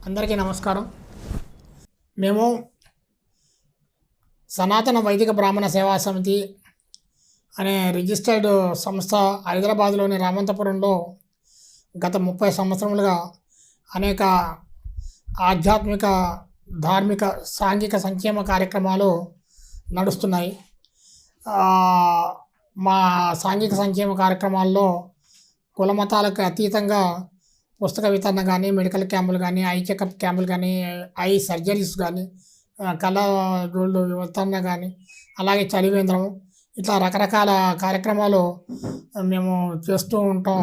అందరికీ నమస్కారం. మేము సనాతన వైదిక బ్రాహ్మణ సేవా సమితి అనే రిజిస్టర్డ్ సంస్థ హైదరాబాద్లోని రామంతపురంలో గత 30 సంవత్సరములుగా అనేక ఆధ్యాత్మిక, ధార్మిక, సాంఘిక సంక్షేమ కార్యక్రమాలు నడుస్తున్నాయి. మా సాంఘిక సంక్షేమ కార్యక్రమాల్లో కుల మతాలకు అతీతంగా పుస్తక వితరణ కానీ, మెడికల్ క్యాంపులు కానీ, ఐ చెకప్ క్యాంపులు కానీ, ఐ సర్జరీస్ కానీ, కళ్ళజోళ్ళు వితరణ కానీ, అలాగే చలివేంద్రం, ఇట్లా రకరకాల కార్యక్రమాలు మేము చేస్తూ ఉంటాం.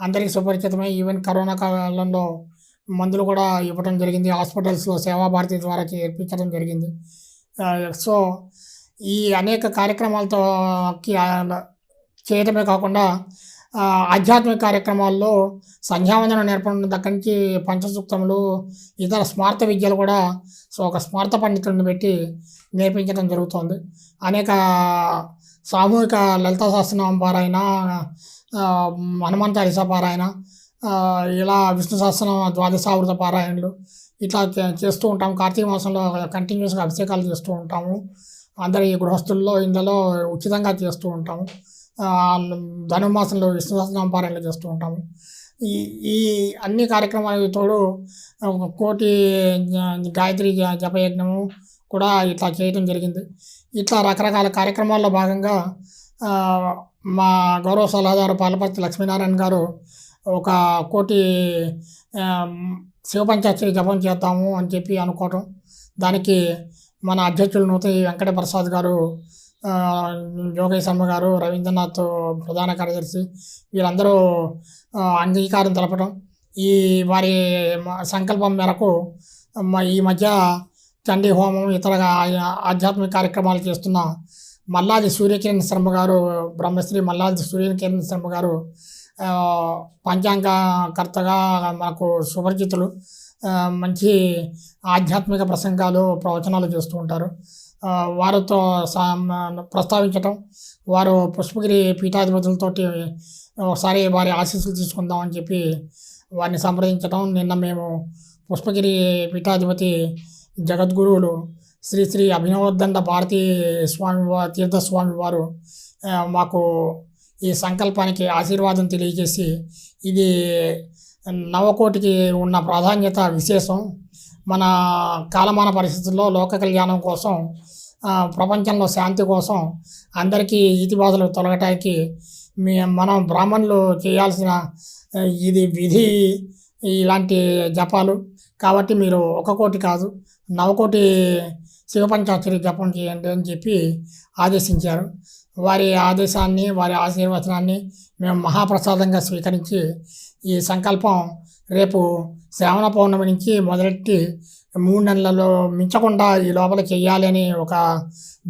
అందరికీ సుపరిచితమై ఈవెన్ కరోనా కాలంలో మందులు కూడా ఇవ్వడం జరిగింది. హాస్పిటల్స్లో సేవాభారతి ద్వారా చేర్పించడం జరిగింది. సో ఈ అనేక కార్యక్రమాలతో చేయడమే కాకుండా ఆధ్యాత్మిక కార్యక్రమాల్లో సంధ్యావందనం నేర్పడం దగ్గర నుంచి పంచసూక్తములు, ఇతర స్మార్త విద్యలు కూడా ఒక స్మార్త పండితుడిని పెట్టి నేర్పించడం జరుగుతుంది. అనేక సామూహిక లలితా సహస్రనామ పారాయణ, హనుమంత చాలీసా పారాయణ, ఇలా విష్ణు సహస్రనామ ద్వాదశావృత పారాయణలు ఇట్లా చేస్తూ ఉంటాం. కార్తీక మాసంలో కంటిన్యూస్గా అభిషేకాలు చేస్తూ ఉంటాము. అందరి గృహస్థుల్లో ఇళ్ళలో ఉచితంగా చేస్తూ ఉంటాము. ధనుర్మాసంలో విష్ణు సహస్రనామ పారాయణలు చేస్తూ ఉంటాము. ఈ అన్ని కార్యక్రమాలకు తోడు 1 కోటి గాయత్రి జపయజ్ఞము కూడా ఇట్లా చేయడం జరిగింది. ఇట్లా రకరకాల కార్యక్రమాల్లో భాగంగా మా గౌరవ సలహాదారు పాలపర్తి లక్ష్మీనారాయణ గారు 1 కోటి శివపంచాక్షరి జపం చేద్దాము అని చెప్పి అనుకోవటం, దానికి మన అధ్యక్షులు నూతని వెంకట ప్రసాద్ గారు, జోగయ్య శర్మ గారు, రవీంద్రనాథ్ ప్రధాన కార్యదర్శి, వీళ్ళందరూ అంగీకారం తెలపడం, ఈ వారి సంకల్పం మేరకు ఈ మధ్య చండీ హోమం, ఇతర ఆధ్యాత్మిక కార్యక్రమాలు చేస్తున్న మల్లాది సూర్యకిరణ్ శర్మ గారు, బ్రహ్మశ్రీ మల్లాది సూర్యకిరణ్ శర్మ గారు పంచాంగకర్తగా మనకు సుపరిచితులు. మంచి ఆధ్యాత్మిక ప్రసంగాలు, ప్రవచనాలు చేస్తూ ఉంటారు. వారితో ప్రస్తావించటం, వారు పుష్పగిరి పీఠాధిపతులతోటి ఒకసారి వారి ఆశీస్సులు తీసుకుందామని చెప్పి వారిని సంప్రదించటం. నిన్న మేము పుష్పగిరి పీఠాధిపతి జగద్గురువులు శ్రీ శ్రీ అభినవోద్దండ భారతీ స్వామి తీర్థస్వామి వారు మాకు ఈ సంకల్పానికి ఆశీర్వాదం తెలియజేసి, ఇది నవకోటికి ఉన్న ప్రాధాన్యత విశేషం, మన కాలమాన పరిస్థితుల్లో లోక కళ్యాణం కోసం, ప్రపంచంలో శాంతి కోసం, అందరికీ ఈతిబాధలు తొలగటానికి మనం బ్రాహ్మణులు చేయాల్సిన ఇది విధి, ఇలాంటి జపాలు. కాబట్టి మీరు 1 కోటి కాదు 9 కోటి శివపంచాక్షరి జపం చేయండి అని చెప్పి ఆదేశించారు. వారి ఆదేశాన్ని, వారి ఆశీర్వచనాన్ని మేము మహాప్రసాదంగా స్వీకరించి ఈ సంకల్పం రేపు శ్రావణ పౌర్ణమి నుంచి మొదలెట్టి 3 నెలలలో మించకుండా ఈ లోపల చేయాలని ఒక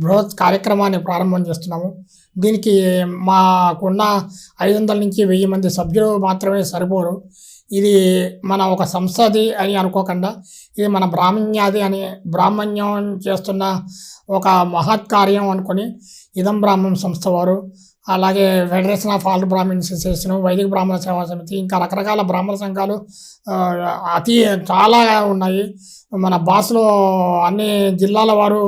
బృహత్ కార్యక్రమాన్ని ప్రారంభం చేస్తున్నాము. దీనికి మాకున్న 500 నుంచి 1000 మంది సభ్యులు మాత్రమే సరిపోరు. ఇది మన ఒక సంస్థది అని అనుకోకుండా, ఇది మన బ్రాహ్మణ్యం చేస్తున్న ఒక మహత్ కార్యం అనుకొని ఇదం బ్రాహ్మణ సంస్థ వారు, అలాగే federation of all Brahmins association, వైదిక బ్రాహ్మణ సేవా సమితి, ఇంకా రకరకాల బ్రాహ్మణ సంఘాలు చాలా ఉన్నాయి. మన బాస్లో అన్ని జిల్లాల వారు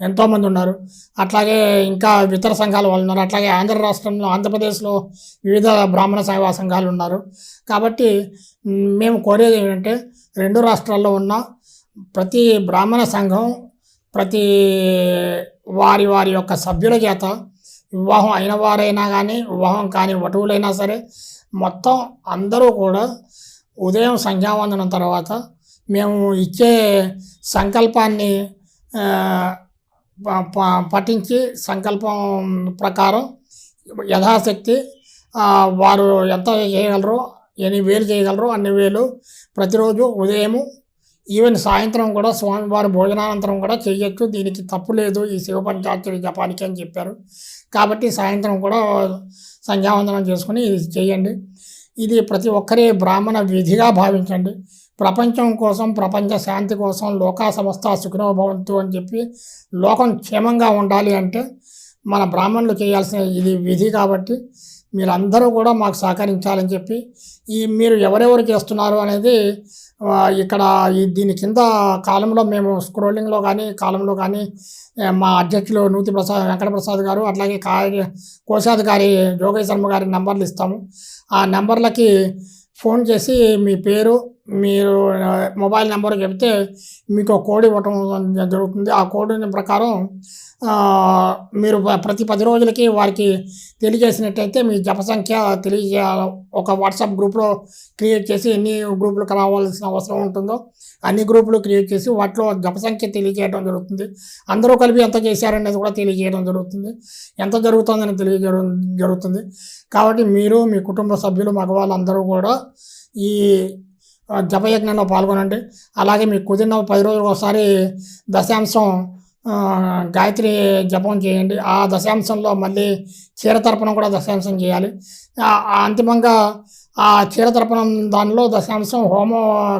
ఎంతోమంది ఉన్నారు. అట్లాగే ఇంకా ఇతర సంఘాల వాళ్ళు ఉన్నారు. అట్లాగే ఆంధ్రప్రదేశ్లో వివిధ బ్రాహ్మణ సేవా సంఘాలు ఉన్నారు. కాబట్టి మేము కోరేది ఏంటంటే, 2 రాష్ట్రాల్లో ఉన్న ప్రతి బ్రాహ్మణ సంఘం ప్రతి వారి యొక్క సభ్యుల చేత, వివాహం అయిన వారైనా కానీ, వివాహం కాని వటువులైనా సరే, మొత్తం అందరూ కూడా ఉదయం సంధ్యావందనం తర్వాత మేము ఇచ్చే సంకల్పాన్ని పఠించి, సంకల్పం ప్రకారం యథాశక్తి వారు ఎంత చేయగలరో, ఎన్ని వేలు చేయగలరో అన్ని వేలు ప్రతిరోజు ఉదయము, ఈవెన్ సాయంత్రం కూడా స్వామివారి భోజనానంతరం కూడా చేయొచ్చు. దీనికి తప్పు లేదు ఈ శివపంచాక్షరి జపానికి అని చెప్పారు. కాబట్టి సాయంత్రం కూడా సంధ్యావందనం చేసుకుని ఇది చేయండి. ఇది ప్రతి ఒక్కరి బ్రాహ్మణ విధిగా భావించండి. ప్రపంచం కోసం, ప్రపంచ శాంతి కోసం, లోకా సమస్త సుఖినో భవంతు అని చెప్పి లోకం క్షేమంగా ఉండాలి అంటే మన బ్రాహ్మణులు చేయాల్సిన ఇది విధి. కాబట్టి మీరందరూ కూడా మాకు సహకరించాలని చెప్పి, ఈ మీరు ఎవరెవరు చేస్తున్నారు అనేది ఇక్కడ దీని కింద కాలంలో మేము స్క్రోలింగ్లో కానీ కాలంలో కానీ మా అధ్యక్షులు నూతి వెంకటప్రసాద్ గారు అట్లాగే కోశాధికారి జోగయ్య శర్మ గారి నంబర్లు ఇస్తాము. ఆ నెంబర్లకి ఫోన్ చేసి మీ పేరు, మీరు మొబైల్ నెంబర్ చెప్తే మీకు కోడ్ ఇవ్వటం జరుగుతుంది. ఆ కోడ్ ప్రకారం మీరు ప్రతి 10 రోజులకి వారికి తెలియజేసినట్టయితే మీ జప సంఖ్య ఒక వాట్సాప్ గ్రూప్లో క్రియేట్ చేసి ఎన్ని గ్రూపులకు రావాల్సిన అవసరం ఉంటుందో అన్ని గ్రూపులు క్రియేట్ చేసి వాటిలో జప సంఖ్య తెలియజేయడం జరుగుతుంది. అందరూ కలిపి ఎంత చేశారనేది కూడా తెలియజేయడం జరుగుతుంది. ఎంత జరుగుతుందని తెలియజేయడం జరుగుతుంది. కాబట్టి మీరు మీ కుటుంబ సభ్యులు మగవాళ్ళందరూ కూడా ఈ జపయజ్ఞంలో పాల్గొనండి. అలాగే మీకు కుదిరిన 10 రోజులకు ఒకసారి దశాంశం గాయత్రి జపం చేయండి. ఆ దశాంశంలో మళ్ళీ క్షీరతర్పణం కూడా దశాంశం చేయాలి. అంతిమంగా ఆ క్షీరతర్పణం దానిలో దశాంశం హోమ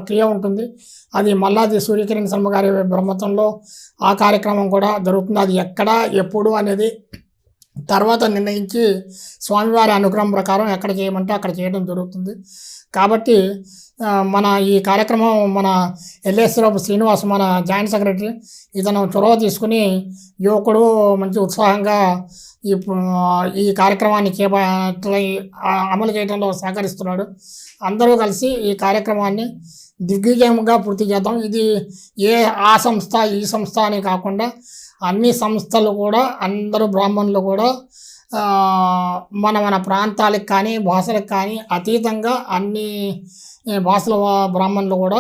క్రియ ఉంటుంది. అది మల్లాది సూర్యకిరణ్ శర్మ గారి బ్రహ్మత్వంలో ఆ కార్యక్రమం కూడా జరుగుతుంది. అది ఎక్కడ ఎప్పుడు అనేది తర్వాత నిర్ణయించి స్వామివారి అనుగ్రహం ప్రకారం ఎక్కడ చేయమంటే అక్కడ చేయడం జరుగుతుంది. కాబట్టి మన ఈ కార్యక్రమం మన ఎల్ఎస్రావు శ్రీనివాస్ మన జాయింట్ సెక్రటరీ ఇతను చొరవ తీసుకుని యువకుడు మంచి ఉత్సాహంగా ఈ కార్యక్రమాన్ని అమలు చేయడంలో సహకరిస్తున్నాడు. అందరూ కలిసి ఈ కార్యక్రమాన్ని దిగ్విజయంగా పూర్తి చేద్దాం. ఇది ఆ సంస్థ ఈ సంస్థ అని కాకుండా అన్ని సంస్థలు కూడా అందరూ బ్రాహ్మణులు కూడా మన ప్రాంతాలకు కానీ భాషలకు కానీ అతీతంగా అన్ని భాషల బ్రాహ్మణులు కూడా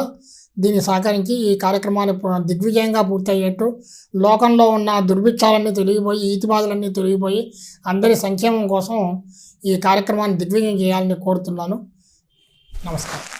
దీన్ని సహకరించి ఈ కార్యక్రమాన్ని దిగ్విజయంగా పూర్తయ్యేట్టు లోకంలో ఉన్న దుర్భిక్షాలన్నీ తొలగిపోయి ఈతిబాధలన్నీ తొలగిపోయి అందరి సంక్షేమం కోసం ఈ కార్యక్రమాన్ని దిగ్విజయం చేయాలని కోరుతున్నాను. నమస్కారం.